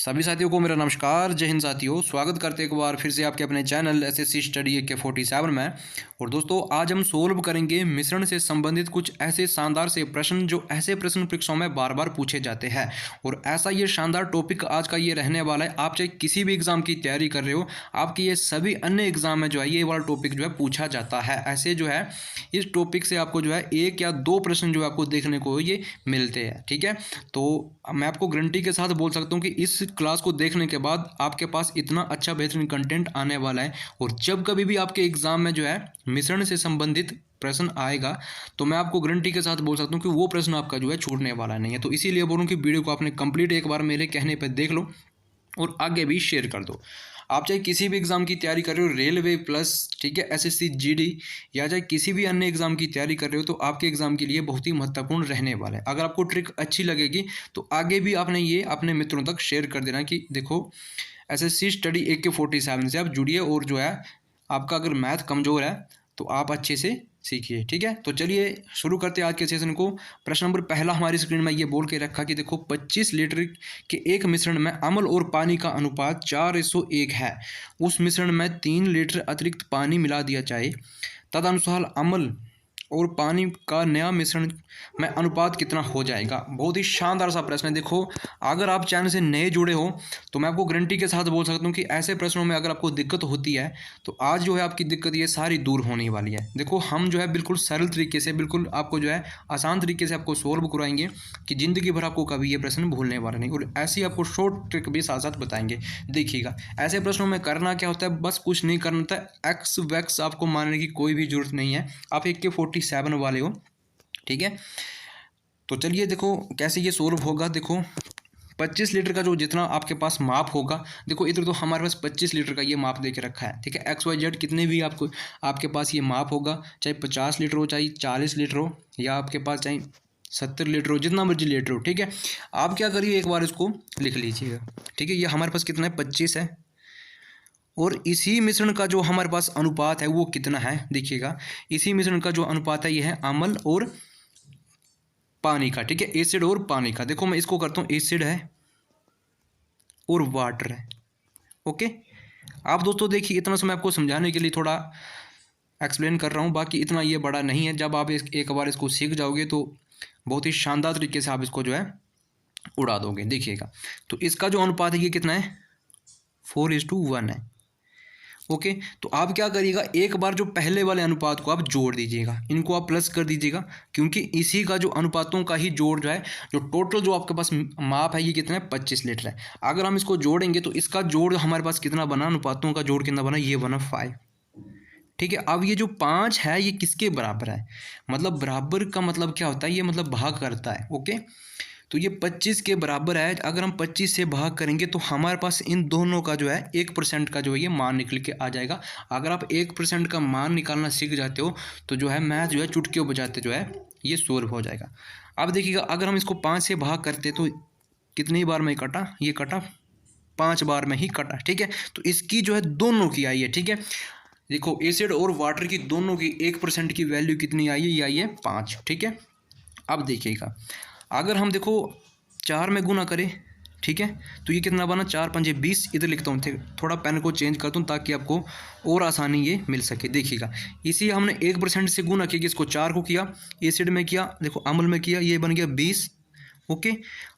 सभी साथियों को मेरा नमस्कार। जय हिंद साथियों, स्वागत करते एक बार फिर से आपके अपने चैनल एसएससी स्टडी AK47 में। और दोस्तों, आज हम सोल्व करेंगे मिश्रण से संबंधित कुछ ऐसे शानदार से प्रश्न जो ऐसे प्रश्न परीक्षाओं में बार बार पूछे जाते हैं। और ऐसा ये शानदार टॉपिक आज का ये रहने वाला है। आप चाहे किसी भी एग्जाम की तैयारी कर रहे हो, आपके ये सभी अन्य एग्जाम में जो है ये वाला टॉपिक जो है पूछा जाता है। ऐसे जो है इस टॉपिक से आपको जो है एक या दो प्रश्न जो आपको देखने को ये मिलते हैं। ठीक है, तो मैं आपको गारंटी के साथ बोल सकता हूँ कि इस क्लास को देखने के बाद आपके पास इतना अच्छा बेहतरीन कंटेंट आने वाला है। और जब कभी भी आपके एग्जाम में जो है मिश्रण से संबंधित प्रश्न आएगा, तो मैं आपको गारंटी के साथ बोल सकता हूँ कि वो प्रश्न आपका जो है छूटने वाला नहीं है। तो इसीलिए बोलूँ कि वीडियो को आपने कंप्लीट एक बार मेरे कहने पर देख लो और आगे भी शेयर कर दो। आप चाहे किसी भी एग्ज़ाम की तैयारी कर रहे हो, रेलवे प्लस, ठीक है, SSC GD, या चाहे किसी भी अन्य एग्ज़ाम की तैयारी कर रहे हो, तो आपके एग्ज़ाम के लिए बहुत ही महत्वपूर्ण रहने वाला है। अगर आपको ट्रिक अच्छी लगेगी तो आगे भी आपने ये अपने मित्रों तक शेयर कर देना कि देखो SSC स्टडी AK47 से आप जुड़िए। और जो है आपका अगर मैथ कमज़ोर है तो आप अच्छे से सीखिए। ठीक है, तो चलिए शुरू करते हैं आज के सेशन को। प्रश्न नंबर पहला हमारी स्क्रीन में ये बोल के रखा कि देखो 25 लीटर के एक मिश्रण में अम्ल और पानी का अनुपात 4:1 है। उस मिश्रण में 3 लीटर अतिरिक्त पानी मिला दिया जाए, तदनुसार अम्ल और पानी का नया मिश्रण में अनुपात कितना हो जाएगा। बहुत ही शानदार सा प्रश्न है। देखो, अगर आप चैनल से नए जुड़े हो तो मैं आपको गारंटी के साथ बोल सकता हूँ कि ऐसे प्रश्नों में अगर आपको दिक्कत होती है तो आज जो है आपकी दिक्कत ये सारी दूर होने वाली है। देखो, हम जो है बिल्कुल सरल तरीके से, बिल्कुल आपको जो है आसान तरीके से आपको सोल्व करवाएंगे कि ज़िंदगी भर आपको कभी ये प्रश्न भूलने वाला नहीं। और ऐसी आपको शॉर्ट ट्रिक भी साथ साथ बताएंगे। देखिएगा, ऐसे प्रश्नों में करना क्या होता है, बस कुछ नहीं करना होता है। एक्स वैक्स आपको मानने की कोई भी जरूरत नहीं है। आप AK47 वाले हो, ठीक है। तो चलिए देखो कैसे ये सोल्व होगा। देखो 25 लीटर का जो जितना आपके पास माप होगा, देखो इधर तो हमारे पास 25 लीटर का ये माप दे के रखा है। ठीक है, XYZ कितने भी आपके पास ये माप होगा, चाहे 50 लीटर हो, चाहे 40 लीटर हो, या आपके पास चाहे 70 लीटर हो, जितना मर्जी लीटर हो। ठीक है, आप क्या करिए, एक बार इसको लिख लीजिएगा। ठीक है, ये हमारे पास कितना है, 25 है। और इसी मिश्रण का जो हमारे पास अनुपात है वो कितना है, देखिएगा, इसी मिश्रण का जो अनुपात है ये है अम्ल और पानी का। ठीक है, एसिड और पानी का। देखो मैं इसको करता हूँ, एसिड है और वाटर है। ओके, आप दोस्तों देखिए, इतना समय आपको समझाने के लिए थोड़ा एक्सप्लेन कर रहा हूँ, बाकी इतना ये बड़ा नहीं है। जब आप एक बार इसको सीख जाओगे तो बहुत ही शानदार तरीके से आप इसको जो है उड़ा दोगे। देखिएगा, तो इसका जो अनुपात है ये कितना है, 4:1 है। ओके, तो आप क्या करिएगा, एक बार जो पहले वाले अनुपात को आप जोड़ दीजिएगा, इनको आप प्लस कर दीजिएगा, क्योंकि इसी का जो अनुपातों का ही जोड़ जो है, जो टोटल जो आपके पास माप है ये कितना है, 25 लीटर है। अगर हम इसको जोड़ेंगे तो इसका जोड़ हमारे पास कितना बना, अनुपातों का जोड़ कितना बना, ये बना 5। ठीक है, अब ये जो 5 है ये किसके बराबर है, मतलब बराबर का मतलब क्या होता है, ये मतलब भाग करता है। ओके, तो ये 25 के बराबर है। अगर हम 25 से भाग करेंगे तो हमारे पास इन दोनों का जो है 1% का जो है ये मान निकल के आ जाएगा। अगर आप 1% का मान निकालना सीख जाते हो तो जो है मैथ जो है चुटकियों बजाते जो है ये सोल्व हो जाएगा। अब देखिएगा, अगर हम इसको 5 से भाग करते तो कितनी बार में कटा, ये कटा 5 बार में ही कटा। ठीक है, तो इसकी जो है दोनों की आई है। ठीक है, देखो एसिड और वाटर की दोनों की 1% की वैल्यू कितनी आई है, ये आई है 5। ठीक है, अब देखिएगा, अगर हम देखो 4 में गुना करें, ठीक है, तो ये कितना बना, 4 पंजे 20। इधर लिखता हूँ, थोड़ा पेन को चेंज करता हूँ ताकि आपको और आसानी ये मिल सके। देखिएगा, इसी हमने 1% से गुना किया, इसको 4 को किया, एसिड में किया, देखो अम्ल में किया, ये बन गया 20। ओके,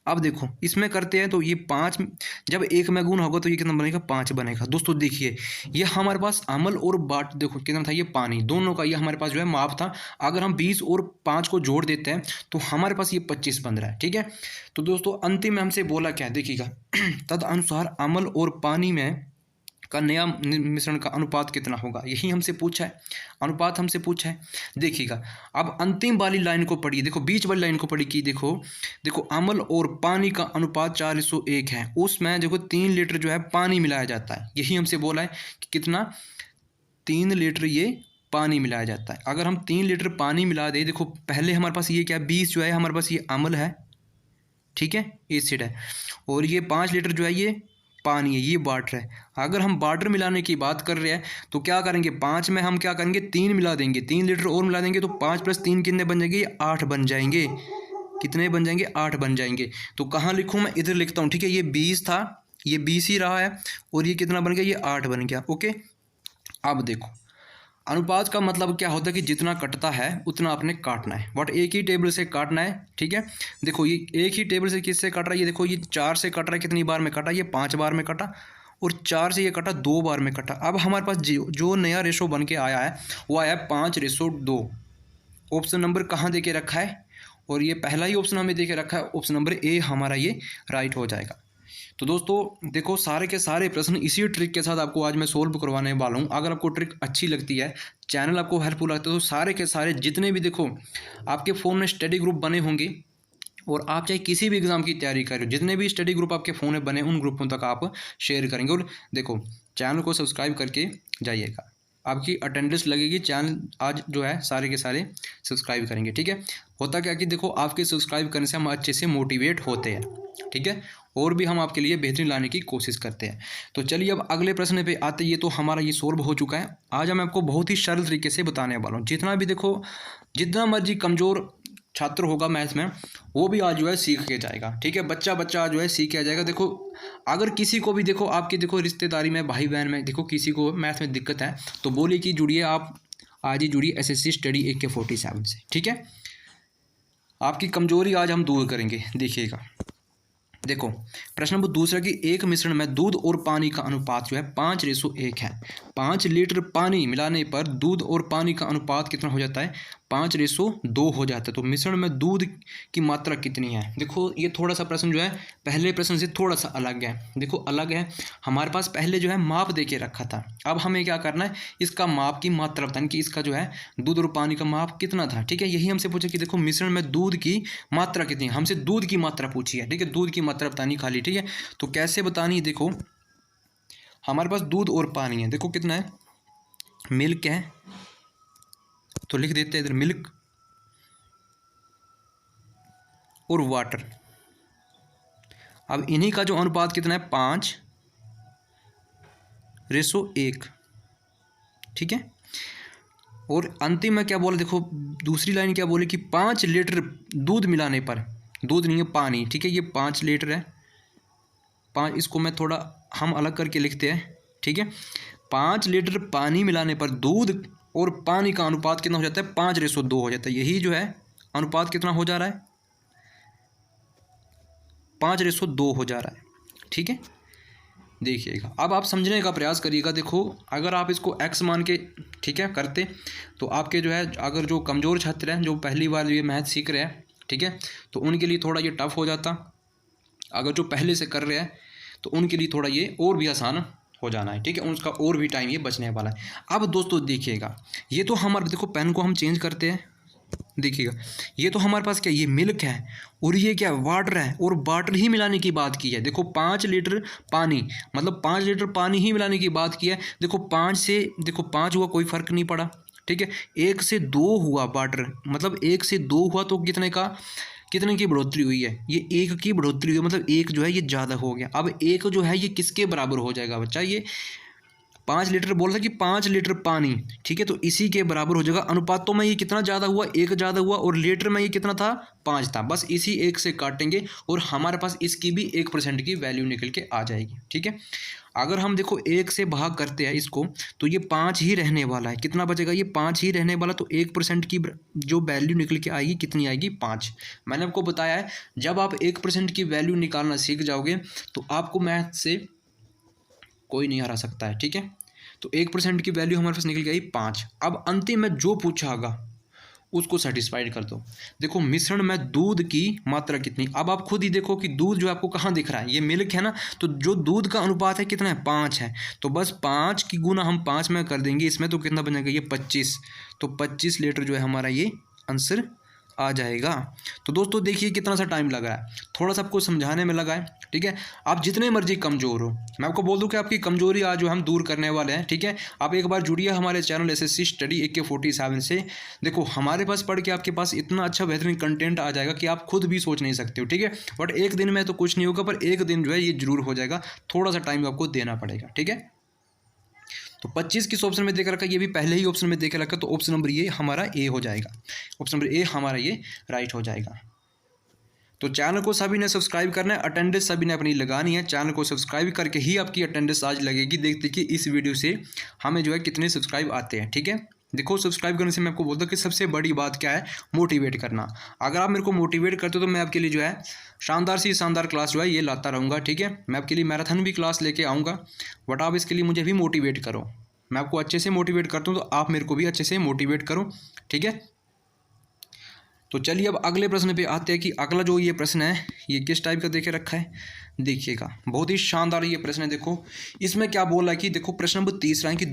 अब देखो इसमें करते हैं तो ये 5 जब 1 में गुना होगा तो ये कितना बनेगा, 5 बनेगा। दोस्तों देखिए, ये हमारे पास अम्ल और बाट देखो कितना था, ये पानी, दोनों का ये हमारे पास जो है माप था। अगर हम 20 और 5 को जोड़ देते हैं तो हमारे पास ये 25 बन रहा है। ठीक है, तो दोस्तों अंतिम में हमसे बोला क्या है, देखिएगा, तद अनुसार अम्ल और पानी में का नया मिश्रण का अनुपात कितना होगा, यही हमसे पूछा है, अनुपात हमसे पूछा है। देखिएगा, अब अंतिम वाली लाइन को पढ़िए, देखो बीच वाली लाइन को पढ़ी कि देखो अम्ल और पानी का अनुपात 4:1 है। उसमें देखो 3 लीटर जो है पानी मिलाया जाता है। यही हमसे बोला है कि कितना, 3 लीटर ये पानी मिलाया जाता है। अगर हम 3 लीटर पानी मिला दें, देखो पहले हमारे पास ये क्या, 20 जो है हमारे पास ये अम्ल है, ठीक है, एसिड है, और ये 5 लीटर जो है ये पानी है, ये वाटर है। अगर हम वाटर मिलाने की बात कर रहे हैं तो क्या करेंगे, 5 में हम क्या करेंगे, 3 मिला देंगे, 3 लीटर और मिला देंगे तो 5 + 3 कितने बन जाएंगे, 8 बन जाएंगे। कितने बन जाएंगे, 8 बन जाएंगे। तो कहाँ लिखूँ मैं, इधर लिखता हूँ। ठीक है, ये 20 था, ये 20 ही रहा है और ये कितना बन गया, ये 8 बन गया। ओके, अब देखो अनुपात का मतलब क्या होता है कि जितना कटता है उतना आपने काटना है, बट एक ही टेबल से काटना है। ठीक है, देखो ये एक ही टेबल से किससे कट रहा है, ये देखो ये 4 से कट रहा है, कितनी बार में कटा, ये 5 बार में कटा, और 4 से ये कटा 2 बार में कटा। अब हमारे पास जो नया रेशो बन के आया है वो आया है 5:2। ऑप्शन नंबर कहाँ दे के रखा है, और ये पहला ही ऑप्शन हमें दे के रखा है, ऑप्शन नंबर ए हमारा ये राइट हो जाएगा। तो दोस्तों देखो सारे के सारे प्रश्न इसी ट्रिक के साथ आपको आज मैं सोल्व करवाने वाला हूँ। अगर आपको ट्रिक अच्छी लगती है, चैनल आपको हेल्पफुल लगता है, तो सारे के सारे जितने भी देखो आपके फ़ोन में स्टडी ग्रुप बने होंगे, और आप चाहे किसी भी एग्ज़ाम की तैयारी कर रहे हो, जितने भी स्टडी ग्रुप आपके फ़ोन में बने उन ग्रुपों तक आप शेयर करेंगे। और देखो चैनल को सब्सक्राइब करके जाइएगा, आपकी अटेंडेंस लगेगी। चैनल आज जो है सारे के सारे सब्सक्राइब करेंगे। ठीक है, होता क्या कि देखो आपके सब्सक्राइब करने से हम अच्छे से मोटिवेट होते हैं। ठीक है, और भी हम आपके लिए बेहतरीन लाने की कोशिश करते हैं। तो चलिए अब अगले प्रश्न पे आते। ये तो हमारा ये सोल्व हो चुका है। आज मैं आपको बहुत ही सरल तरीके से बताने वाला हूँ। जितना भी देखो जितना मर्जी कमज़ोर छात्र होगा मैथ्स में, वो भी आज जो है सीख के जाएगा। ठीक है, बच्चा बच्चा जो है सीख के आ जाएगा। देखो अगर किसी को भी देखो आपके देखो रिश्तेदारी में, भाई बहन में देखो किसी को मैथ में दिक्कत है, तो बोलिए कि जुड़िए, आप आज ही जुड़िए एसएससी स्टडी AK47 से। ठीक है, आपकी कमजोरी आज हम दूर करेंगे। देखिएगा, देखो प्रश्न नंबर दूसरा कि एक मिश्रण में दूध और पानी का अनुपात जो है 5:1 है। 5 लीटर पानी मिलाने पर दूध और पानी का अनुपात कितना हो जाता है, 5:2 हो जाता है। तो मिश्रण में दूध की मात्रा कितनी है। देखो ये थोड़ा सा प्रश्न जो है पहले प्रश्न से थोड़ा सा अलग है। देखो अलग है, हमारे पास पहले जो है माप दे के रखा था, अब हमें क्या करना है, इसका माप की मात्रा बतानी कि इसका जो है दूध और पानी का माप कितना था। ठीक है, यही हमसे पूछा कि देखो मिश्रण में दूध की मात्रा कितनी है, हमसे दूध की मात्रा पूछी है। ठीक है, दूध की मात्रा बतानी खाली। ठीक है, तो कैसे बतानी है, देखो हमारे पास दूध और पानी है, देखो कितना है, मिल्क है, तो लिख देते हैं इधर मिल्क और वाटर। अब इन्हीं का जो अनुपात कितना है, 5:1। ठीक है, और अंतिम में क्या बोला, देखो दूसरी लाइन क्या बोले कि 5 लीटर दूध मिलाने पर, दूध नहीं है पानी। ठीक है, ये 5 लीटर है, 5, इसको मैं थोड़ा हम अलग करके लिखते हैं। ठीक है, 5 लीटर पानी मिलाने पर दूध और पानी का अनुपात कितना हो जाता है, 5:2 हो जाता है। यही जो है अनुपात कितना हो जा रहा है, 5:2 हो जा रहा है। ठीक है, देखिएगा अब आप समझने का प्रयास करिएगा। देखो अगर आप इसको x मान के ठीक है करते, तो आपके जो है अगर जो कमज़ोर छात्र हैं, जो पहली बार ये मैथ सीख रहे हैं, ठीक है, तो उनके लिए थोड़ा ये टफ हो जाता। अगर जो पहले से कर रहे हैं तो उनके लिए थोड़ा ये और भी आसान हो जाना है। ठीक है, उसका और भी टाइम ये बचने वाला है। अब दोस्तों देखिएगा, ये तो हमारे देखो पेन को हम चेंज करते हैं। देखिएगा ये तो हमारे पास क्या, ये मिल्क है, और ये क्या वाटर है, और वाटर ही मिलाने की बात की है। देखो 5 लीटर पानी, मतलब 5 लीटर पानी ही मिलाने की बात की है। देखो 5 से देखो 5 हुआ, कोई फ़र्क नहीं पड़ा। ठीक है, 1 से 2 हुआ वाटर, मतलब 1 से 2 हुआ तो कितने की बढ़ोतरी हुई है, ये 1 की बढ़ोतरी हुई है, मतलब 1 जो है ये ज़्यादा हो गया। अब 1 जो है ये किसके बराबर हो जाएगा बच्चा, ये 5 लीटर बोल रहा कि 5 लीटर पानी। ठीक है, तो इसी के बराबर हो जाएगा। अनुपातों में ये कितना ज़्यादा हुआ, 1 ज़्यादा हुआ, और लीटर में ये कितना था, 5 था। बस इसी 1 से काटेंगे और हमारे पास इसकी भी 1% की वैल्यू निकल के आ जाएगी। ठीक है, अगर हम देखो 1 से भाग करते हैं इसको, तो ये 5 ही रहने वाला है। कितना बचेगा, ये 5 ही रहने वाला, तो 1% की जो वैल्यू निकल के आएगी कितनी आएगी, 5। मैंने आपको बताया है जब आप 1% की वैल्यू निकालना सीख जाओगे तो आपको मैथ से कोई नहीं हरा सकता है। ठीक है, तो 1% की वैल्यू हमारे पास निकल गई 5। अब अंतिम में जो पूछा होगा उसको सेटिस्फाइड कर दो। देखो मिश्रण में दूध की मात्रा कितनी, अब आप खुद ही देखो कि दूध जो आपको कहाँ दिख रहा है, ये मिल्क है ना, तो जो दूध का अनुपात है कितना है, 5 है। तो बस 5 की गुना हम 5 में कर देंगे इसमें, तो कितना बनेगा, ये 25। तो 25 लीटर जो है हमारा ये आंसर आ जाएगा। तो दोस्तों देखिए कितना सा टाइम लगा है, थोड़ा सा आपको समझाने में लगा है। ठीक है, आप जितने मर्जी कमज़ोर हो, मैं आपको बोल दूं कि आपकी कमज़ोरी आज जो हम दूर करने वाले हैं। ठीक है, आप एक बार जुड़िए हमारे चैनल एसएससी स्टडी AK47 से। देखो हमारे पास पढ़ के आपके पास इतना अच्छा बेहतरीन कंटेंट आ जाएगा कि आप खुद भी सोच नहीं सकते हो। ठीक है, बट एक दिन में तो कुछ नहीं होगा, पर एक दिन जो है ये जरूर हो जाएगा। थोड़ा सा टाइम आपको देना पड़ेगा। ठीक है, तो 25 किस ऑप्शन में देकर रखा है, ये भी पहले ही ऑप्शन में देकर रखा, तो ऑप्शन नंबर ये हमारा ए हो जाएगा। ऑप्शन नंबर ए हमारा ये राइट हो जाएगा। तो चैनल को सभी ने सब्सक्राइब करना है, अटेंडेंस सभी ने अपनी लगानी है। चैनल को सब्सक्राइब करके ही आपकी अटेंडेंस आज लगेगी। देखते कि इस वीडियो से हमें जो है कितने सब्सक्राइब आते हैं, ठीक है। देखो सब्सक्राइब करने से मैं आपको बोलता हूँ कि सबसे बड़ी बात क्या है, मोटिवेट करना। अगर आप मेरे को मोटिवेट करते हो तो मैं आपके लिए जो है शानदार सी शानदार क्लास जो है ये लाता रहूँगा, ठीक है। मैं आपके लिए मैराथन भी क्लास लेके आऊँगा, बट आप इसके लिए मुझे भी मोटिवेट करो। मैं आपको अच्छे से मोटिवेट करता हूँ तो आप मेरे को भी अच्छे से मोटिवेट करो, ठीक है। तो चलिए अब अगले प्रश्न पे आते हैं कि अगला जो ये प्रश्न है ये किस टाइप का देखे रखा है। देखिएगा बहुत ही शानदार ये प्रश्न है। देखो इसमें क्या बोल रहा है कि देखो प्रश्न नंबर 3 है कि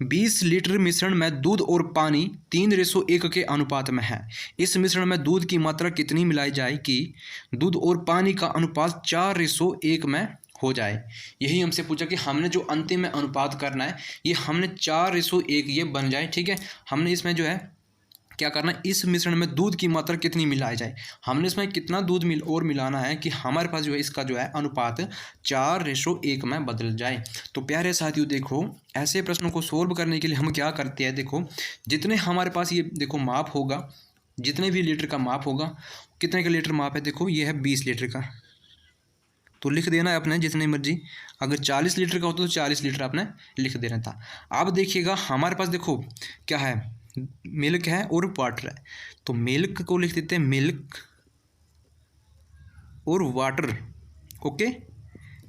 20 लीटर मिश्रण में दूध और पानी 3:1 के अनुपात में है। इस मिश्रण में दूध की मात्रा कितनी मिलाई जाए कि दूध और पानी का अनुपात 4:1 में हो जाए। यही हमसे पूछा कि हमने जो अंतिम में अनुपात करना है ये हमने 4:1 ये बन जाए, ठीक है। हमने इसमें जो है क्या करना है, इस मिश्रण में दूध की मात्रा कितनी मिलाई जाए, हमने इसमें कितना दूध मिलाना है कि हमारे पास जो है इसका जो है अनुपात 4:1 में बदल जाए। तो प्यारे साथियों देखो ऐसे प्रश्नों को सोल्व करने के लिए हम क्या करते हैं, देखो जितने हमारे पास ये देखो माप होगा, जितने भी लीटर का माप होगा, कितने का लीटर माप है, देखो ये है 20 लीटर का, तो लिख देना है अपने जितने मर्जी। अगर 40 लीटर का होता तो 40 लीटर आपने लिख देना था। अब देखिएगा हमारे पास देखो क्या है, मिल्क है और वाटर है, तो मिल्क को लिख देते हैं मिल्क और वाटर, ओके।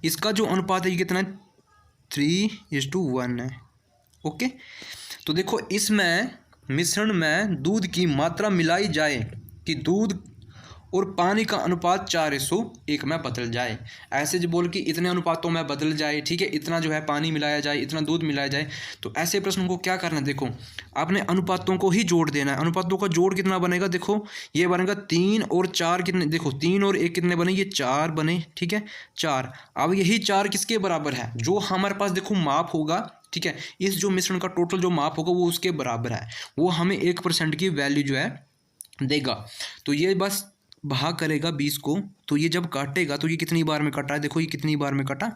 इसका जो अनुपात है ये कितना है, 3:1 है, ओके। तो देखो इसमें मिश्रण में दूध की मात्रा मिलाई जाए कि दूध और पानी का अनुपात 4:1 में बदल जाए। ऐसे जो बोल कि इतने अनुपातों में बदल जाए, ठीक है, इतना जो है पानी मिलाया जाए, इतना दूध मिलाया जाए। तो ऐसे प्रश्नों को क्या करना है, देखो आपने अनुपातों को ही जोड़ देना है। अनुपातों का जोड़ कितना बनेगा, देखो ये बनेगा 3 और 4 कितने, देखो 3 और 1 कितने बने, ये 4 बने, ठीक है 4। अब यही 4 किसके बराबर है, जो हमारे पास देखो माप होगा, ठीक है, इस जो मिश्रण का टोटल जो माप होगा वो उसके बराबर है, वो हमें 1% की वैल्यू जो है देगा। तो ये बस भाग करेगा 20 को, तो ये जब काटेगा तो ये कितनी बार में कटा है, देखो ये कितनी बार में कटा,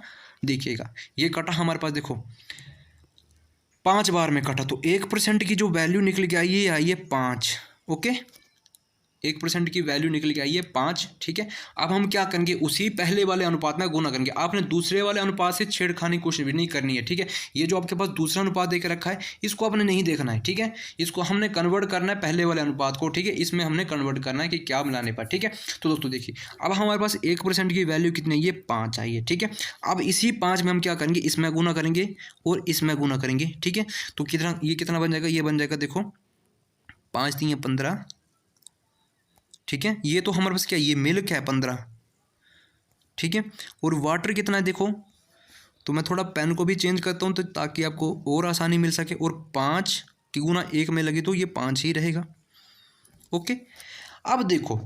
देखिएगा ये कटा हमारे पास देखो 5 बार में कटा। तो 1% की जो वैल्यू निकल के आई ये आई है 5, ओके। 1% की वैल्यू निकल के आई है 5, ठीक है। अब हम क्या करेंगे, उसी पहले वाले अनुपात में गुना करेंगे। आपने दूसरे वाले अनुपात से छेड़खानी कोशिश भी नहीं करनी है, ठीक है। ये जो आपके पास दूसरा अनुपात देकर रखा है इसको आपने नहीं देखना है, ठीक है। इसको हमने कन्वर्ट करना है पहले वाले अनुपात को, ठीक है। इसमें हमने कन्वर्ट करना है कि क्या मिलाने पर, ठीक है। तो दोस्तों देखिए अब हमारे पास 1% की वैल्यू कितनी है, ये 5 आई है, ठीक है। अब इसी 5 में हम क्या करेंगे, इसमें गुना करेंगे और इसमें गुना करेंगे, ठीक है। तो कितना, ये कितना बन जाएगा, ये बन जाएगा देखो 5 3 15, ठीक है। ये तो हमारे पास क्या, ये मिल्क है 15, ठीक है। और वाटर कितना है देखो, तो मैं थोड़ा पेन को भी चेंज करता हूँ तो ताकि आपको और आसानी मिल सके। और 5 की गुना 1 में लगी तो ये 5 ही रहेगा, ओके। अब देखो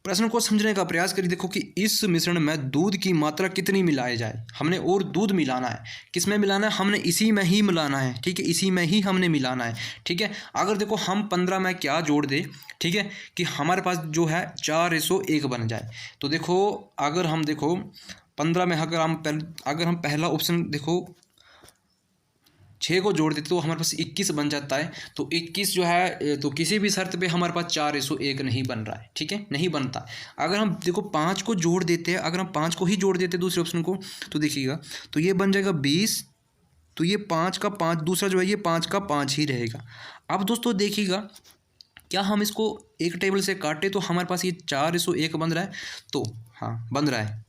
प्रश्न को समझने का प्रयास करिए। देखो कि इस मिश्रण में दूध की मात्रा कितनी मिलाई जाए, हमने और दूध मिलाना है, किस में मिलाना है, हमने इसी में ही मिलाना है, ठीक है, इसी में ही हमने मिलाना है, ठीक है। अगर देखो हम 15 में क्या जोड़ दे, ठीक है, कि हमारे पास जो है 4:1 बन जाए। तो देखो अगर हम देखो 15 में अगर हम पहला ऑप्शन देखो 6 को जोड़ देते तो हमारे पास 21 बन जाता है। तो 21 जो है तो किसी भी शर्त पे हमारे पास 4:1 नहीं बन रहा है, ठीक है, नहीं बनता। अगर हम देखो 5 को जोड़ देते हैं, अगर हम 5 को ही जोड़ देते हैं दूसरे ऑप्शन को, तो देखिएगा तो ये बन जाएगा 20, तो ये 5 का 5, दूसरा जो है ये 5 का 5 ही रहेगा। अब दोस्तों देखिएगा क्या हम इसको एक टेबल से काटे तो हमारे पास ये 4:1 बन रहा है, तो हाँ बन रहा है।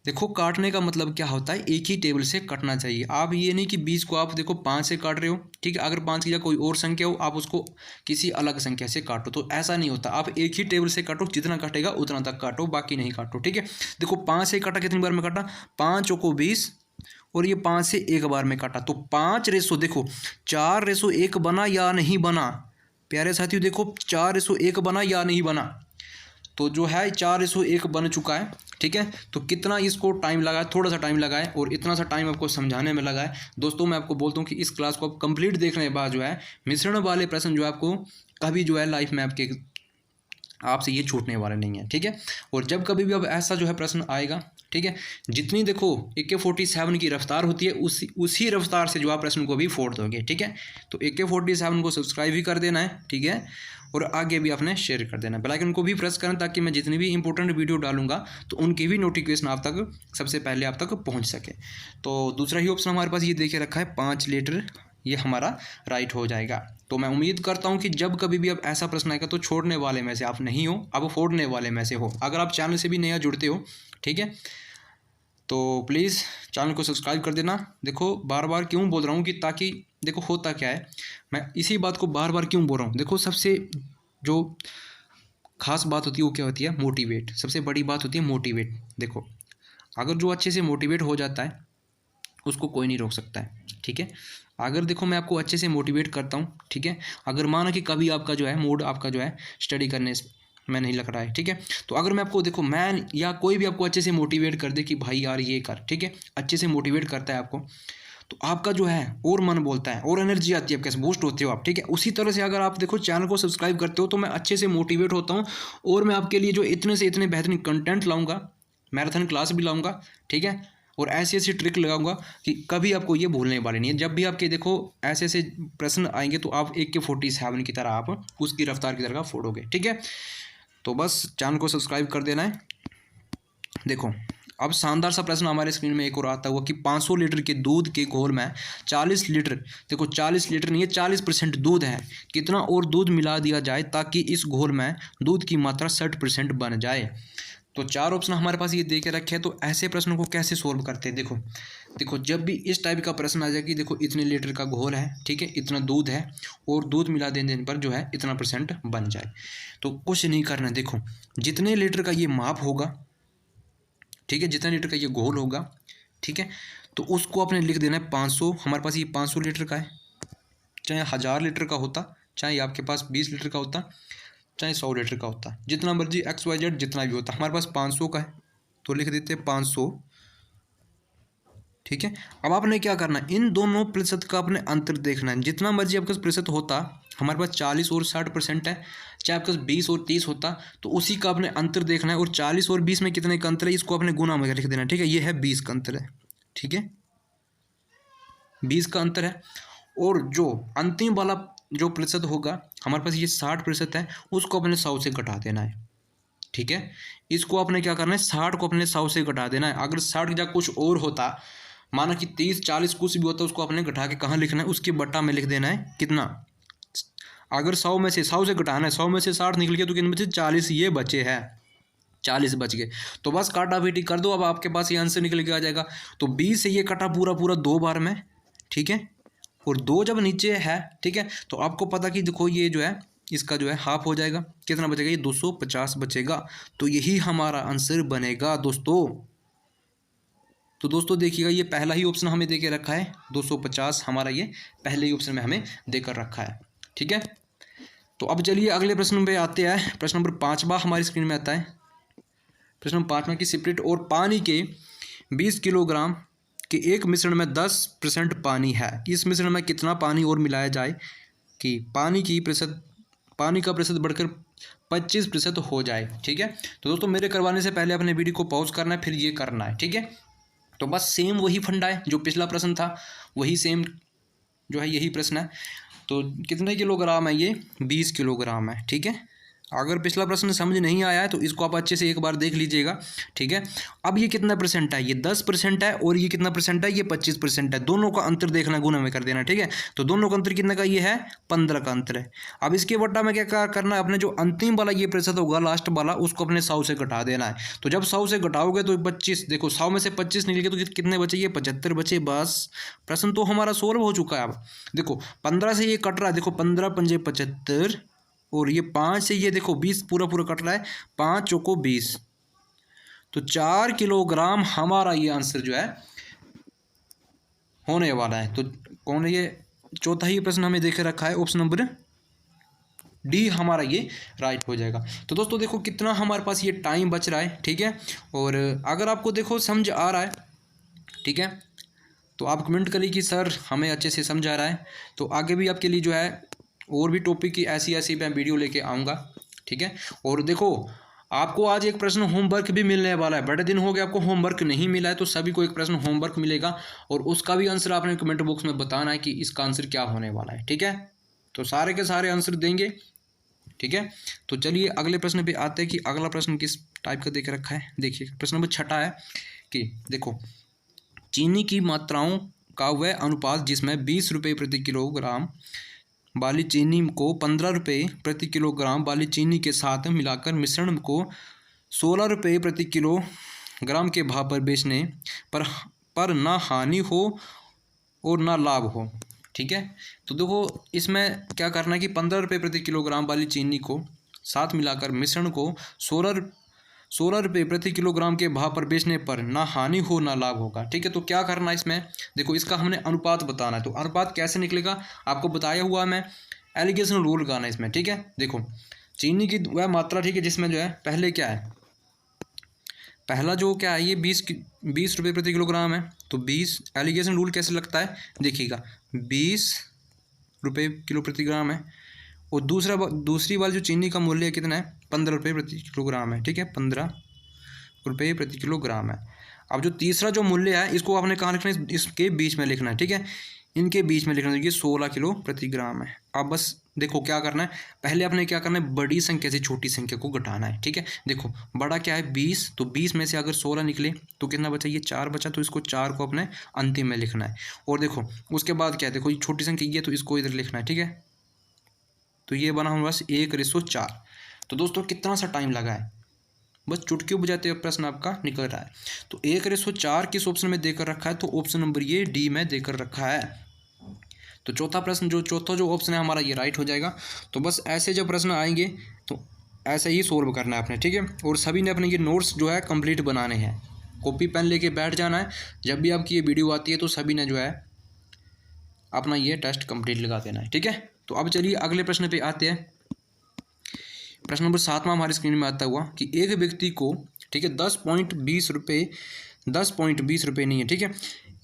देखो काटने का मतलब क्या होता है, एक ही टेबल से कटना चाहिए। आप ये नहीं कि 20 को आप देखो 5 से काट रहे हो, ठीक है, अगर 5 की जगह कोई और संख्या हो आप उसको किसी अलग संख्या से काटो, तो ऐसा नहीं होता। आप एक ही टेबल से काटो, जितना कटेगा उतना तक काटो, बाकी नहीं काटो, ठीक है। देखो 5 से काटा, कितनी बार में काटा, 5 को 20 और ये 5 से 1 बार में काटा, तो 5 देखो 4:1 बना या नहीं बना, प्यारे साथियों देखो 4:1 बना या नहीं बना, तो जो है 4:1 बन चुका है, ठीक है। तो कितना इसको टाइम लगा है, थोड़ा सा टाइम लगा है और इतना सा टाइम आपको समझाने में लगा है। दोस्तों मैं आपको बोलता हूँ कि इस क्लास को आप कंप्लीट देखने के बाद जो है मिश्रण वाले प्रश्न जो है आपको कभी जो है लाइफ में आपसे ये छूटने वाले नहीं है, ठीक है। और जब कभी भी अब ऐसा जो है प्रश्न आएगा, ठीक है, जितनी देखो AK-47 की रफ्तार होती है उसी रफ्तार से जो आप प्रश्न को भी फोड़ दोगे, ठीक है। तो AK-47 को सब्सक्राइब भी कर देना है, ठीक है। और आगे भी आपने शेयर कर देना। बेल आइकन को भी प्रेस करना ताकि मैं जितनी भी इंपॉर्टेंट वीडियो डालूंगा तो उनकी भी नोटिफिकेशन आप तक सबसे पहले आप तक पहुँच सके। तो दूसरा ही ऑप्शन हमारे पास ये देखे रखा है 5 लीटर, ये हमारा राइट हो जाएगा। तो मैं उम्मीद करता हूँ कि जब कभी भी आप ऐसा प्रश्न आएगा तो छोड़ने वाले में से आप नहीं हो, आप फोड़ने वाले में से हो। अगर आप चैनल से भी नया जुड़ते हो, ठीक है, तो प्लीज़ चैनल को सब्सक्राइब कर देना। देखो बार बार क्यों बोल रहा हूँ कि ताकि देखो होता क्या है, मैं इसी बात को बार बार क्यों बोल रहा हूँ। देखो सबसे जो खास बात होती है वो क्या होती है, मोटिवेट। सबसे बड़ी बात होती है मोटिवेट। देखो अगर जो अच्छे से मोटिवेट हो जाता है उसको कोई नहीं रोक सकता है, ठीक है। अगर देखो मैं आपको अच्छे से मोटिवेट करता हूँ, ठीक है, अगर माना कि कभी आपका जो है मूड आपका जो है स्टडी करने में नहीं लग रहा है, ठीक है, तो अगर मैं आपको देखो मैं या कोई भी आपको अच्छे से मोटिवेट कर दे कि भाई यार ये कर, ठीक है, अच्छे से मोटिवेट करता है आपको, तो आपका जो है और मन बोलता है और एनर्जी आती है, कैसे बूस्ट होते हो आप, ठीक है। उसी तरह से अगर आप देखो चैनल को सब्सक्राइब करते हो तो मैं अच्छे से मोटिवेट होता हूँ और मैं आपके लिए जो इतने से इतने बेहतरीन कंटेंट लाऊंगा, मैराथन क्लास भी लाऊंगा, ठीक है, और ऐसी ऐसी ट्रिक लगाऊंगा कि कभी आपको ये भूलने वाले नहीं है। जब भी आपके देखो ऐसे ऐसे प्रश्न आएंगे तो आप AK-47 की तरह आप उसकी रफ्तार की तरह फोड़ोगे, ठीक है। तो बस चैनल को सब्सक्राइब कर देना है। देखो अब शानदार सा प्रश्न हमारे स्क्रीन में एक और आता हुआ कि 500 लीटर के दूध के घोल में 40 लीटर, देखो 40 लीटर नहीं है 40% दूध है, कितना और दूध मिला दिया जाए ताकि इस घोल में दूध की मात्रा 60% बन जाए। तो 4 ऑप्शन हमारे पास ये दे के रखे हैं। तो ऐसे प्रश्नों को कैसे सोल्व करते हैं, देखो देखो जब भी इस टाइप का प्रश्न आ जाए कि देखो इतने लीटर का घोल है, ठीक है, इतना दूध है और दूध मिला देने पर जो है इतना % बन जाए, तो कुछ नहीं करना। देखो जितने लीटर का ये माप होगा, ठीक है, जितना लीटर का ये घोल होगा, ठीक है, तो उसको आपने लिख देना है 500। हमारे पास ये 500 लीटर का है, चाहे 1000 लीटर का होता, चाहे आपके पास 20 लीटर का होता, चाहे 100 लीटर का होता, जितना मर्जी XYZ जितना भी होता, हमारे पास 500 का है तो लिख देते हैं 500, ठीक है। अब आपने क्या करना है, इन दोनों प्रतिशत का अपने अंतर देखना है। जितना मर्जी आपके पास प्रतिशत होता, हमारे पास 40 और 60% है, चाहे आपके पास 20 और 30 होता, तो उसी का अपने अंतर देखना है। और 40 और 20 में कितने का अंतर है इसको अपने गुना में लिख देना है, ठीक है। ये है 20 का अंतर है, ठीक है, 20 का अंतर है। और जो अंतिम वाला जो प्रतिशत होगा, हमारे पास ये 60% है, उसको अपने 100 से घटा देना है, ठीक है। इसको आपने क्या करना है, 60 को अपने 100 से घटा देना है। अगर 60 की जगह कुछ और होता, माना कि 30 40 कुछ भी होता, उसको आपने घटा के कहाँ लिखना है, उसके बट्टा में लिख देना है कितना। अगर 100 में से 100 से घटाना है, 100 में से 60 निकल गया तो कितने बचे, 40 ये बचे हैं, 40 बच गए। तो बस काटा पीटी कर दो, अब आपके पास ये आंसर निकल के आ जाएगा। तो 20 से ये कटा पूरा पूरा 2 बार में, ठीक है, और 2 जब नीचे है, ठीक है, तो आपको पता कि देखो ये जो है इसका जो है हाफ हो जाएगा, कितना बचेगा, ये 250 बचेगा। तो यही हमारा आंसर बनेगा दोस्तों। तो दोस्तों देखिएगा ये पहला ही ऑप्शन हमें दे के रखा है 250, हमारा ये पहले ही ऑप्शन में हमें देकर रखा है, ठीक है। तो अब चलिए अगले प्रश्न पे आते हैं। प्रश्न नंबर 5वां हमारी स्क्रीन में आता है। प्रश्न नंबर 5वां की स्पिरिट और पानी के 20 किलोग्राम के एक मिश्रण में 10% पानी है, इस मिश्रण में कितना पानी और मिलाया जाए कि पानी का प्रतिशत बढ़कर 25% हो जाए, ठीक है। तो दोस्तों मेरे करवाने से पहले अपने वीडियो को पॉज करना है, फिर ये करना है, ठीक है। तो बस सेम वही फंडा है जो पिछला प्रश्न था, वही सेम जो है यही प्रश्न है। तो कितने किलोग्राम है, ये 20 किलोग्राम है, ठीक है। अगर पिछला प्रश्न समझ नहीं आया है तो इसको आप अच्छे से एक बार देख लीजिएगा, ठीक है। अब ये कितना % है, ये 10% है, और ये कितना % है, ये 25% है। दोनों का अंतर देखना, गुना में कर देना, ठीक है। तो दोनों का अंतर कितना का, ये है 15 का अंतर है। अब इसके बट्टा में क्या करना है, अपने जो अंतिम वाला ये प्रतिशत होगा लास्ट वाला, उसको अपने 100 से घटा देना है। तो जब 100 से घटाओगे तो 25, देखो 100 में से 25 निकल गए तो कितने बचे, ये 75 बचे। बस प्रश्न तो हमारा सोल्व हो चुका है। अब देखो 15 से ये कट रहा है, देखो 15 पंजे 75, और ये 5 से ये देखो 20 पूरा पूरा कट रहा है, 5 चौको 20, तो 4 किलोग्राम हमारा ये आंसर जो है होने वाला है। तो कौन है ये, चौथा ही प्रश्न हमें देखे रखा है, ऑप्शन नंबर डी हमारा ये राइट हो जाएगा। तो दोस्तों देखो कितना हमारे पास ये टाइम बच रहा है, ठीक है। और अगर आपको देखो समझ आ रहा है, ठीक है, तो आप कमेंट करिए कि सर हमें अच्छे से समझ आ रहा है। तो आगे भी आपके लिए जो है और भी टॉपिक की ऐसी मैं वीडियो लेके आऊँगा, ठीक है। और देखो आपको आज एक प्रश्न होमवर्क भी मिलने वाला है, बड़े दिन हो गए आपको होमवर्क नहीं मिला है, तो सभी को एक प्रश्न होमवर्क मिलेगा और उसका भी आंसर आपने कमेंट बॉक्स में बताना है कि इसका आंसर क्या होने वाला है, ठीक है। तो सारे के सारे आंसर देंगे ठीक है। तो चलिए अगले प्रश्न पे आते हैं कि अगला प्रश्न किस टाइप का देख रखा है। देखिए प्रश्न नंबर 6 है कि देखो चीनी की मात्राओं का वह अनुपात जिसमें 20 रुपये प्रति किलोग्राम वाली चीनी को 15 रुपये प्रति किलोग्राम वाली चीनी के साथ मिलाकर मिश्रण को 16 रुपये प्रति किलोग्राम के भाव पर बेचने पर ना हानि हो और ना लाभ हो। ठीक है। तो देखो इसमें क्या करना है कि 15 रुपये प्रति किलोग्राम वाली चीनी को साथ मिलाकर मिश्रण को 16 रुपये प्रति किलोग्राम के भाव पर बेचने पर ना हानि हो ना लाभ होगा। ठीक है। तो क्या करना है इसमें, देखो इसका हमने अनुपात बताना है। तो अनुपात कैसे निकलेगा आपको बताया हुआ मैं, एलिगेशन रूल लगाना है इसमें। ठीक है। देखो चीनी की वह मात्रा, ठीक है, जिसमें जो है पहले क्या है, पहला जो क्या है ये 20 रुपये प्रति किलोग्राम है। तो 20 एलिगेशन रूल कैसे लगता है देखिएगा, 20 रुपये किलो प्रति ग्राम है और दूसरी वाली जो चीनी का मूल्य कितना है, 15 रुपये प्रति किलोग्राम है। ठीक है, 15 रुपये प्रति किलोग्राम है। अब जो तीसरा जो मूल्य है इसको आपने कहाँ लिखना है, इसके बीच में लिखना है। ठीक है, इनके बीच में लिखना है, ये 16 किलो प्रति ग्राम है। अब बस देखो क्या करना है, पहले आपने क्या करना है, बड़ी संख्या से छोटी संख्या को घटाना है। ठीक है, देखो बड़ा क्या है 20, तो 20 में से अगर 16 निकले तो कितना बचा, ये 4 बचा, तो इसको 4 को अपने अंतिम में लिखना है। और देखो उसके बाद क्या है, देखो ये छोटी संख्या ये, तो इसको इधर लिखना है। ठीक है, तो ये बना हमारे पास 1:4। तो दोस्तों कितना सा टाइम लगा है, बस चुटकी बजाते हुए प्रश्न आपका निकल रहा है। तो 1:4 किस ऑप्शन में देकर रखा है, तो ऑप्शन नंबर ये डी में देकर रखा है। तो चौथा जो ऑप्शन है हमारा ये राइट हो जाएगा। तो बस ऐसे जब प्रश्न आएंगे तो ऐसे ही सोल्व करना है आपने। ठीक है, और सभी ने अपने ये नोट्स जो है कंप्लीट बनाने हैं, कॉपी पेन लेके बैठ जाना है। जब भी आपकी ये वीडियो आती है तो सभी ने जो है अपना ये टेस्ट कंप्लीट लगा देना है। ठीक है, तो अब चलिए अगले प्रश्न पे आते हैं। प्रश्न नंबर 7 हमारी स्क्रीन में आता हुआ कि एक व्यक्ति को, ठीक है, 10.20 रुपये नहीं है, ठीक है,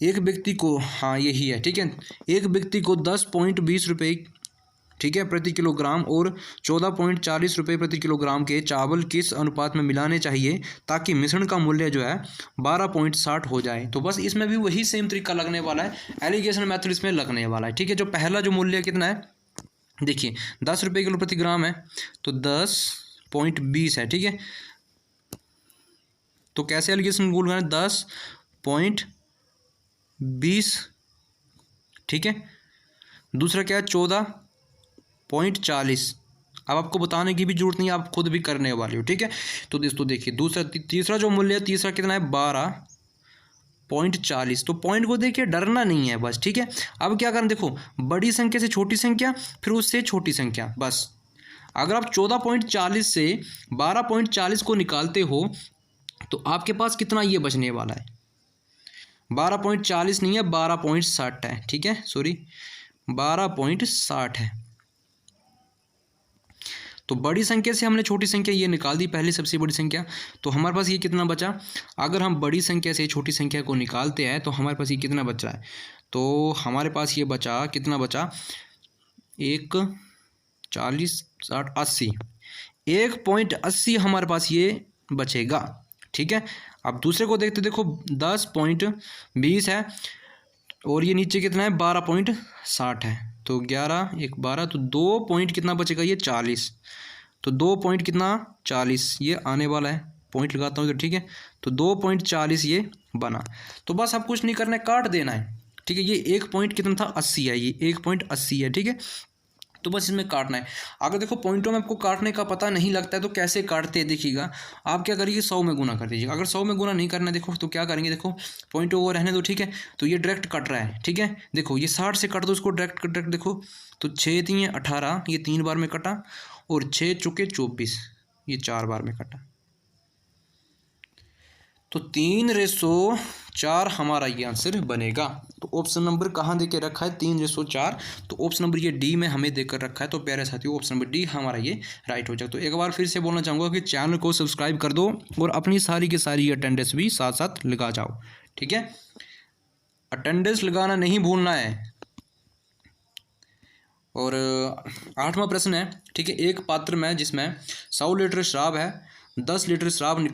एक व्यक्ति को, हाँ यही है, ठीक है, एक व्यक्ति को 10.20 रुपये, ठीक है, प्रति किलोग्राम और 14.40 रुपये प्रति किलोग्राम के चावल किस अनुपात में मिलाने चाहिए ताकि मिश्रण का मूल्य जो है 12.60 हो जाए। तो बस इसमें भी वही सेम तरीका लगने वाला है, एलिगेशन मेथड इसमें लगने वाला है। ठीक है, जो पहला जो मूल्य कितना है देखिए 10 रुपये किलो प्रति ग्राम है, तो 10.20 है। ठीक है, तो कैसे एलिगेशन रूल है, 10.20, ठीक है। दूसरा क्या है 14.40। अब आपको बताने की भी जरूरत नहीं है, आप खुद भी करने वाले हो। ठीक है, तो देखिए तीसरा जो मूल्य है, तीसरा कितना है 12.40। तो पॉइंट को देखिए, डरना नहीं है बस। ठीक है, अब क्या करना, देखो बड़ी संख्या से छोटी संख्या, फिर उससे छोटी संख्या, बस। अगर आप 14.40 से 12.40 को निकालते हो तो आपके पास कितना ये बचने वाला है, 12.40 नहीं है, 12.60 है। ठीक है, सॉरी 12.60 है। तो बड़ी संख्या से हमने छोटी संख्या ये निकाल दी, पहली सबसे बड़ी संख्या। तो हमारे पास ये कितना बचा, अगर हम बड़ी संख्या से छोटी संख्या को निकालते हैं तो हमारे पास ये कितना बच रहा है, तो हमारे पास ये बचा, कितना बचा, 1, 40, 60, 80, 1.80 हमारे पास ये बचेगा। ठीक है, अब दूसरे को देखते, देखो 10.20 है और ये नीचे कितना है 12.60 है, तो 11, 1, 12, तो 2 पॉइंट कितना बचेगा, ये 40, तो 2 पॉइंट कितना 40 ये आने वाला है, पॉइंट लगाता हूँ इधर। ठीक है, तो 2.40 ये बना। तो बस अब कुछ नहीं करना है, काट देना है। ठीक है, ये 1 पॉइंट कितना था 80 है, ये 1.80 है। ठीक है, तो बस इसमें काटना है। अगर देखो पॉइंटों में आपको काटने का पता नहीं लगता है तो कैसे काटते हैं देखिएगा, आप क्या करिए 100 में गुना कर दीजिएगा। अगर 100 में गुना नहीं करना है देखो तो क्या करेंगे, देखो पॉइंटों को रहने दो। ठीक है, तो ये डायरेक्ट कट रहा है। ठीक है, देखो ये 60 से कट दो उसको, डायरेक्ट देखो, तो 6 3 18, ये 3 बार में कटा, और 6 चौके 24, ये 4 बार में कटा, तो 3:4 हमारा ये आंसर बनेगा। तो ऑप्शन नंबर कहाँ देके रखा है, 3:4। तो ऑप्शन नंबर ये डी में हमें देकर रखा है। तो प्यारे साथियों ऑप्शन नंबर डी हमारा ये राइट हो जाएगा। तो एक बार फिर से बोलना चाहूँगा कि चैनल को सब्सक्राइब कर दो और अपनी सारी की सारी अटेंडेंस भी साथ साथ लगा जाओ। ठीक है, अटेंडेंस लगाना नहीं भूलना है। और 8वां प्रश्न है, ठीक है, एक पात्र में जिसमें 100 लीटर शराब है, 10 लीटर शराब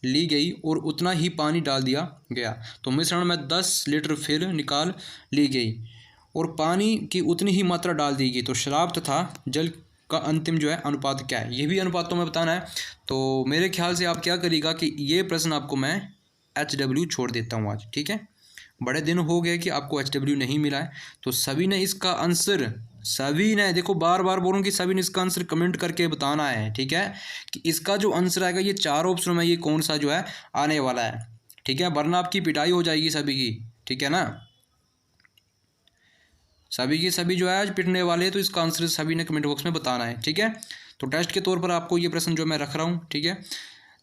ली गई और उतना ही पानी डाल दिया गया, तो मिश्रण में 10 लीटर फिर निकाल ली गई और पानी की उतनी ही मात्रा डाल दी गई, तो शराब तथा जल का अंतिम जो है अनुपात क्या है, ये भी अनुपात तो मैं बताना है। तो मेरे ख्याल से आप क्या करिएगा कि ये प्रश्न आपको मैं HW छोड़ देता हूँ आज, ठीक है। बड़े दिन हो गए कि आपको HW नहीं मिला है, तो सभी ने इसका आंसर, सभी ने, देखो बार बार बोलूँ कि सभी ने इसका आंसर कमेंट करके बताना है, ठीक है, कि इसका जो आंसर आएगा ये 4 ऑप्शन में ये कौन सा जो है आने वाला है, ठीक है, वरना आपकी पिटाई हो जाएगी सभी की, ठीक है ना। सभी के सभी जो है आज पिटने वाले हैं, तो इसका आंसर सभी ने कमेंट बॉक्स में बताना है, ठीक है। तो टेस्ट के तौर पर आपको ये प्रश्न जो मैं रख रहा हूँ, ठीक है।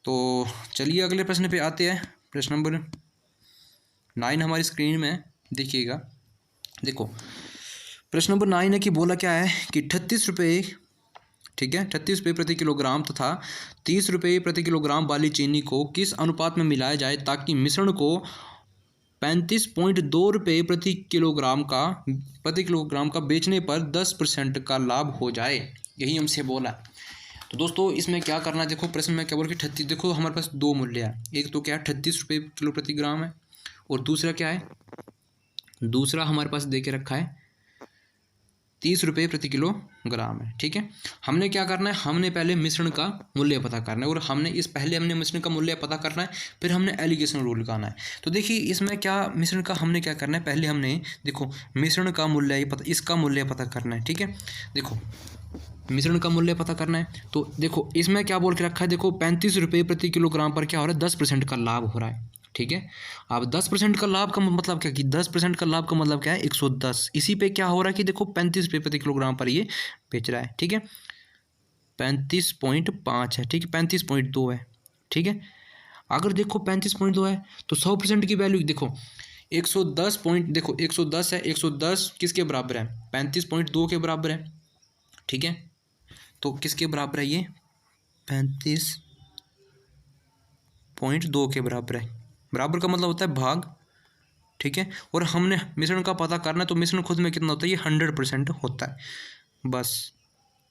तो चलिए अगले प्रश्न पे आते हैं। प्रश्न नंबर 9 हमारी स्क्रीन में देखिएगा। देखो प्रश्न नंबर 9 है कि बोला क्या है कि 38 रुपये, ठीक है, 38 रुपये प्रति किलोग्राम तथा 30 रुपये प्रति किलोग्राम वाली चीनी को किस अनुपात में मिलाया जाए ताकि मिश्रण को 35.2 रुपये प्रति किलोग्राम का बेचने पर 10% का लाभ हो जाए, यही हमसे बोला। तो दोस्तों इसमें क्या करना है, देखो प्रश्न में क्या बोल कि 38, देखो हमारे पास दो मूल्य है, एक तो क्या है 38 रुपये किलो प्रति ग्राम है, और दूसरा क्या है, दूसरा हमारे पास दे के रखा है 30 रुपये प्रति किलोग्राम है, ठीक है। हमने क्या करना है, हमने पहले मिश्रण का मूल्य पता करना है, और हमने मिश्रण का मूल्य पता करना है, फिर हमने एलिगेशन रूल लगाना है। तो देखिए इसमें क्या मिश्रण का हमने क्या करना है, पहले हमने देखो मिश्रण का मूल्य ये पता, इसका मूल्य पता करना है, ठीक है। देखो मिश्रण का मूल्य पता करना है, तो देखो इसमें क्या बोल के रखा है, देखो 35 रुपये प्रति किलोग्राम पर क्या हो रहा है, 10% का लाभ हो रहा है, ठीक है। अब 10% का लाभ का मतलब क्या, कि 10% का लाभ का मतलब क्या है, 110। इसी पे क्या हो रहा है कि देखो 35 रुपये प्रति किलोग्राम पर ये बेच रहा है, ठीक है। 35.5 है, ठीक है, 35.2 है, ठीक है। अगर देखो 35.2 है तो 100% की वैल्यू देखो 110 पॉइंट, देखो 110 है, 110 किसके बराबर है, 35.2 के बराबर है, ठीक है। तो किसके बराबर है ये, 35.2 के बराबर है। बराबर का मतलब होता है भाग, ठीक है। और हमने मिश्रण का पता करना है, तो मिश्रण खुद में कितना होता है, ये 100% होता है, बस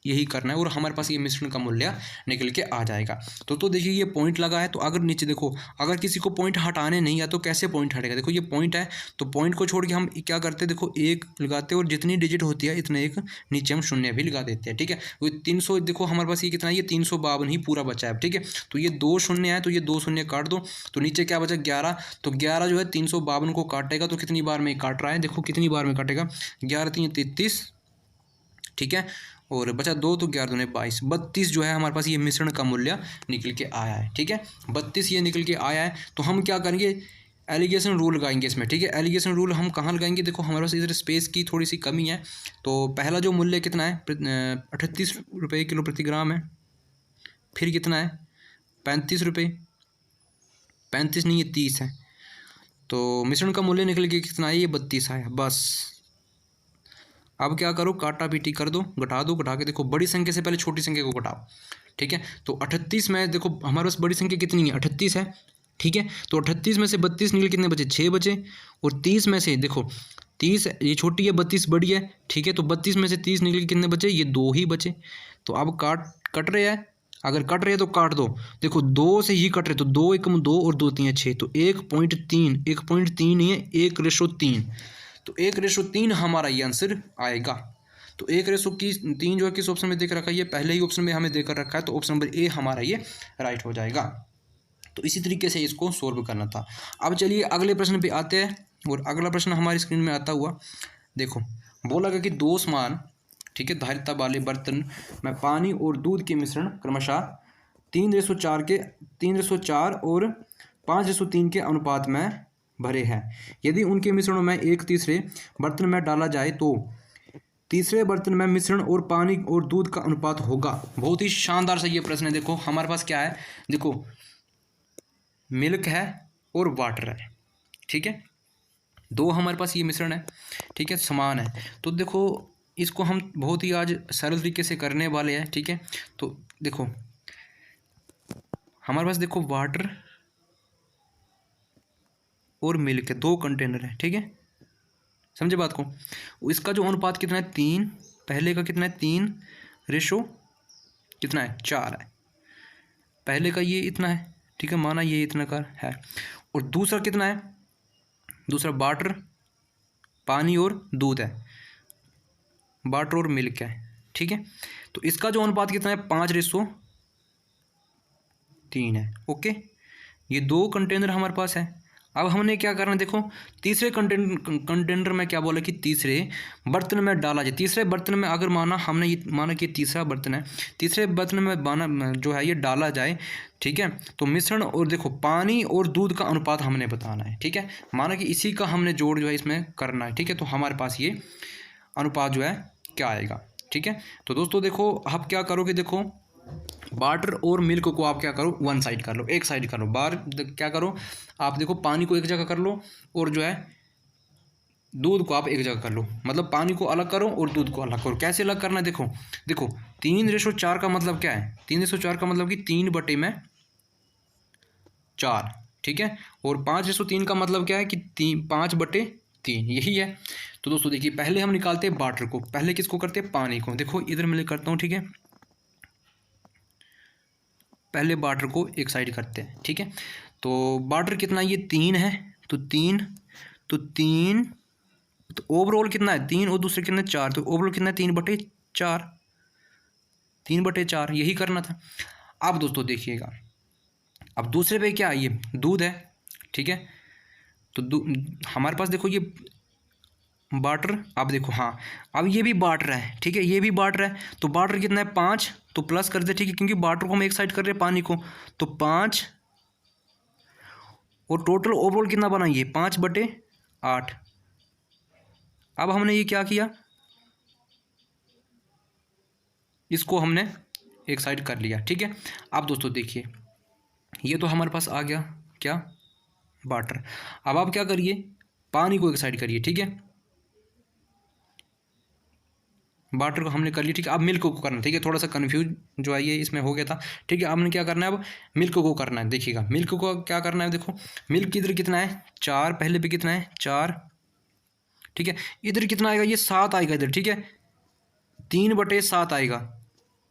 यही करना है, और हमारे पास ये मिश्रण का मूल्य निकल के आ जाएगा। तो देखिए ये पॉइंट लगा है, तो अगर नीचे देखो अगर किसी को पॉइंट हटाने नहीं है तो कैसे पॉइंट हटेगा, देखो ये पॉइंट है, तो पॉइंट को छोड़ के हम क्या करते हैं, देखो एक लगाते हैं, और जितनी डिजिट होती है इतने एक नीचे हम शून्य भी लगा देते हैं, ठीक है। वो 300, देखो हमारे पास ये कितना है, ये 352 ही पूरा बचा है, ठीक है। तो ये 2 शून्य है, तो ये 2 शून्य काट दो, तो नीचे क्या बचा 11, तो 11 जो है 352 को काटेगा, तो कितनी बार में काट रहा है, देखो कितनी बार में काटेगा, 11 3 33, ठीक है, और बचा 2, तो 11 दूने 22, 32 जो है हमारे पास ये मिश्रण का मूल्य निकल के आया है, ठीक है। 32 ये निकल के आया है, तो हम क्या करेंगे, एलिगेशन रूल लगाएंगे इसमें, ठीक है। एलिगेशन रूल हम कहाँ लगाएंगे, देखो हमारे पास इधर स्पेस की थोड़ी सी कमी है, तो पहला जो मूल्य कितना है 38 रुपये किलो प्रति ग्राम है, फिर कितना है 35 रुपये, 35 नहीं है 30 है, तो मिश्रण का मूल्य निकल के कितना है, ये 32 आया, बस। अब क्या करो, काटा पीटी कर दो, घटा दो, घटा के देखो बड़ी संख्या से पहले छोटी संख्या को घटाओ, ठीक है। तो 38 में देखो हमारे पास बड़ी संख्या कितनी है, 38 है, ठीक है। तो 38 में से 32 निकल कितने बचे, 6 बचे, और 30 में से देखो 30 ये छोटी है, 32 बड़ी है, ठीक है। तो 32 में से 30 निकल के कितने बचे, ये 2 ही बचे। तो अब कट रहे हैं, अगर कट रहे हैं तो काट दो, देखो 2 से ही कट रहे, तो 2 एकम 2 और 2 3 6, तो 1.3, 1.3 नहीं है, 1:3, तो 1:3 हमारा ये आंसर आएगा। तो 1:3 जो है किस ऑप्शन में देख रखा है, ये पहले ही ऑप्शन में हमें देकर रखा है, तो ऑप्शन नंबर ए हमारा ये राइट हो जाएगा। तो इसी तरीके से इसको सोल्व करना था। अब चलिए अगले प्रश्न पे आते हैं, और अगला प्रश्न हमारी स्क्रीन में आता हुआ देखो, बोला गया कि 2 समान, ठीक है, धारिता वाले बर्तन में पानी और दूध के मिश्रण क्रमशः 3:4 और 5:3 के अनुपात में भरे हैं। यदि उनके मिश्रणों में एक तीसरे बर्तन में डाला जाए तो तीसरे बर्तन में मिश्रण और पानी और दूध का अनुपात होगा। बहुत ही शानदार सा ये प्रश्न है। देखो हमारे पास क्या है, देखो मिल्क है और वाटर है, ठीक है, 2 हमारे पास ये मिश्रण है, ठीक है, समान है। तो देखो इसको हम बहुत ही आज सरल तरीके से करने वाले हैं, ठीक है। तो देखो हमारे पास देखो वाटर और मिल्क है, 2 कंटेनर है, ठीक है, समझे बात को। इसका जो अनुपात कितना है 3, पहले का कितना है 3 रेशो कितना है 4 है, पहले का ये इतना है, ठीक है, माना ये इतना का है। और दूसरा कितना है, दूसरा वाटर, पानी और दूध है, वाटर और मिल्क है, ठीक है। तो इसका जो अनुपात कितना है 5:3 है। ओके, ये 2 कंटेनर हमारे पास है। अब हमने क्या करना है, देखो तीसरे कंटेनर में क्या बोला कि तीसरे बर्तन में डाला जाए। तीसरे बर्तन में अगर हमने ये माना कि तीसरा बर्तन है, तीसरे बर्तन में जो है ये डाला जाए, ठीक है। तो मिश्रण और देखो पानी और दूध का अनुपात हमने बताना है, ठीक है। माना कि इसी का हमने जोड़ जो है इसमें करना है, ठीक है। तो हमारे पास ये अनुपात जो है क्या आएगा, ठीक है। तो दोस्तों देखो आप क्या करोगे, देखो वाटर और मिल्क को आप क्या करो, वन साइड कर लो, एक साइड कर लो। क्या करो आप, देखो पानी को एक जगह कर लो और जो है दूध को आप एक जगह कर लो। मतलब पानी को अलग करो और दूध को अलग करो। कैसे अलग करना है, देखो देखो 3:4 का मतलब क्या है, 3:4 का मतलब कि 3/4, ठीक है। और 5:3 का मतलब क्या है कि 5/3, यही है। तो दोस्तों देखिए पहले हम निकालते हैं वाटर को, पहले किसको करते हैं, पानी को। देखो इधर मैं करता हूँ, ठीक है। पहले वाटर को एक साइड करते हैं, ठीक है। तो वाटर कितना, ये 3 है, तो 3 तो ओवरऑल कितना है 3 और दूसरे कितने 4, तो ओवरऑल कितना है 3/4, 3/4 यही करना था। अब दोस्तों देखिएगा, अब दूसरे पे क्या है, ये दूध है, ठीक है। तो हमारे पास देखो ये वाटर, अब देखो हाँ, अब ये भी वाटर है, ठीक है, ये भी वाटर है। तो वाटर कितना है 5, तो प्लस कर दे, ठीक है, क्योंकि वाटर को हम एक साइड कर रहे हैं पानी को। तो 5 और टोटल ओवरऑल कितना बना, ये 5/8। अब हमने ये क्या किया, इसको हमने एक साइड कर लिया, ठीक है। अब दोस्तों देखिए ये तो हमारे पास आ गया क्या, वाटर। अब आप क्या करिए, पानी को एक साइड करिए, ठीक है। वाटर को हमने कर लिया, ठीक है। अब मिल्क को करना, ठीक है। थोड़ा सा कन्फ्यूज जो है ये इसमें हो गया था, ठीक है। आपने क्या करना है, अब मिल्क को करना है। देखिएगा मिल्क को क्या करना है, देखो मिल्क इधर कितना है 4, पहले पे कितना है 4, ठीक है। इधर कितना आएगा, ये 7 आएगा इधर, ठीक है। 3/7 आएगा,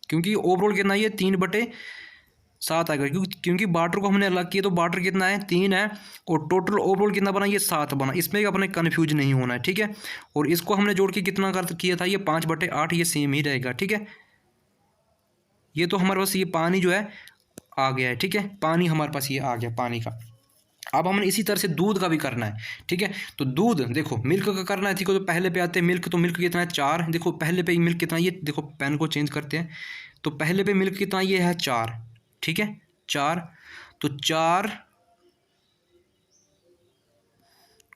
क्योंकि ओवरऑल कितना है, ये 3/7 आएगा, क्योंकि वाटर को हमने अलग किया। तो वाटर कितना है 3 है, और टोटल ओवरऑल कितना बना, ये 7 बना। इसमें अपने कन्फ्यूज नहीं होना है, ठीक है। और इसको हमने जोड़ के कितना किया था, ये 5/8, ये सेम ही रहेगा, ठीक है। ये तो हमारे पास ये पानी जो है आ गया है, ठीक है। पानी हमारे पास ये आ गया पानी का। अब हमने इसी तरह से दूध का भी करना है, ठीक है। तो दूध देखो मिल्क का करना है, ठीक है। तो पहले पे आते हैं मिल्क, तो मिल्क कितना है 4, देखो पहले पे मिल्क कितना, ये देखो पेन को चेंज करते हैं। तो पहले पे मिल्क कितना, ये है 4, ठीक है 4। तो 4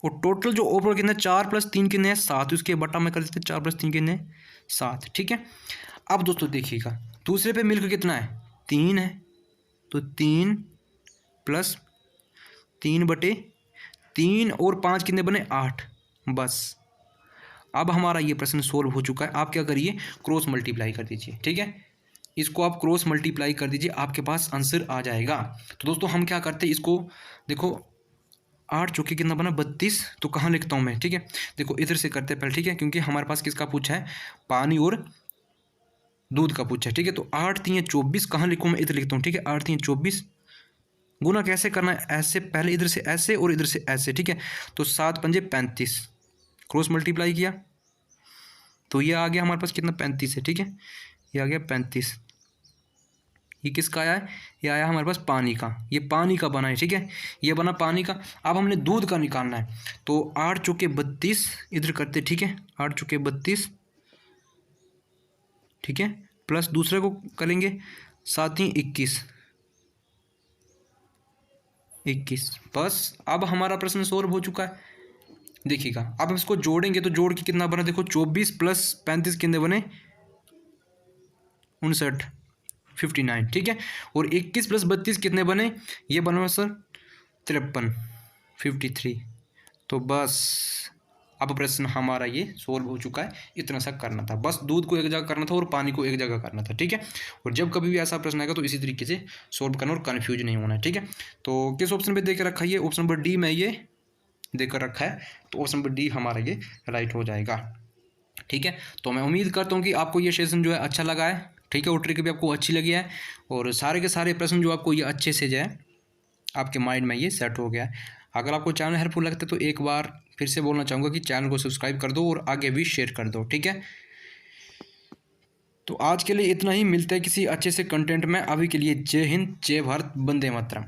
और टोटल जो ओवरऑल कितने 4 + 3 कितने हैं 7, तो इसके बटा में कर देते हैं 4 + 3 कितने 7, ठीक है। अब दोस्तों देखिएगा दूसरे पे मिल्क कितना है 3 है, तो 3 + 3/3 और 5 कितने बने 8, बस। अब हमारा ये प्रश्न सोल्व हो चुका है। आप क्या करिए, क्रॉस मल्टीप्लाई कर दीजिए, ठीक है। इसको आप क्रॉस मल्टीप्लाई कर दीजिए, आपके पास आंसर आ जाएगा। तो दोस्तों हम क्या करते हैं, इसको देखो 8 चौके कितना बना 32, तो कहाँ लिखता हूँ मैं, ठीक है। देखो इधर से करते हैं पहले, ठीक है, क्योंकि हमारे पास किसका पूछा है, पानी और दूध का पूछा है, ठीक है। तो 8 × 3 = 24, कहाँ लिखूँ मैं, इधर लिखता हूँ, ठीक है। 8 × 3 = 24, गुना कैसे करना है, ऐसे, पहले इधर से ऐसे और इधर से ऐसे, ठीक है। तो 7 × 5 = 35, क्रॉस मल्टीप्लाई किया तो ये आ गया हमारे पास कितना 35 है, ठीक है। ये आ गया 35। ये किसका आया है, ये आया हमारे पास पानी का, ये पानी का बना है, ठीक है। ये बना पानी का। अब हमने दूध का निकालना है, तो 8 चौके 32 इधर करते, ठीक है। 8 चौके 32, ठीक है, प्लस दूसरे को करेंगे 7 × 21, बस। अब हमारा प्रश्न सॉल्व हो चुका है। देखिएगा अब हम इसको जोड़ेंगे, तो जोड़ के कितना बना, देखो 24 + 35 कितने बने 59, 59, ठीक है। और 21 + 32 कितने बने, ये बना सर 53, 53। तो बस अब प्रश्न हमारा ये सोल्व हो चुका है। इतना सा करना था, बस दूध को एक जगह करना था और पानी को एक जगह करना था, ठीक है। और जब कभी भी ऐसा प्रश्न आएगा तो इसी तरीके से सोल्व करना और कन्फ्यूज नहीं होना है, ठीक है। तो किस ऑप्शन पे देकर रखा है, ये ऑप्शन नंबर डी में ये देकर रखा है, तो ऑप्शन नंबर डी हमारा ये राइट हो जाएगा, ठीक है। तो मैं उम्मीद करता हूँ कि आपको ये सेशन जो है अच्छा लगा है, ठीक है। और ट्रिक भी आपको अच्छी लगी है, और सारे के सारे प्रश्न जो आपको ये अच्छे से जो है आपके माइंड में ये सेट हो गया है। अगर आपको चैनल हेल्पफुल लगता है तो एक बार फिर से बोलना चाहूँगा कि चैनल को सब्सक्राइब कर दो और आगे भी शेयर कर दो, ठीक है। तो आज के लिए इतना ही, मिलते हैं किसी अच्छे से कंटेंट में। अभी के लिए जय हिंद, जय भारत, वंदे मातरम।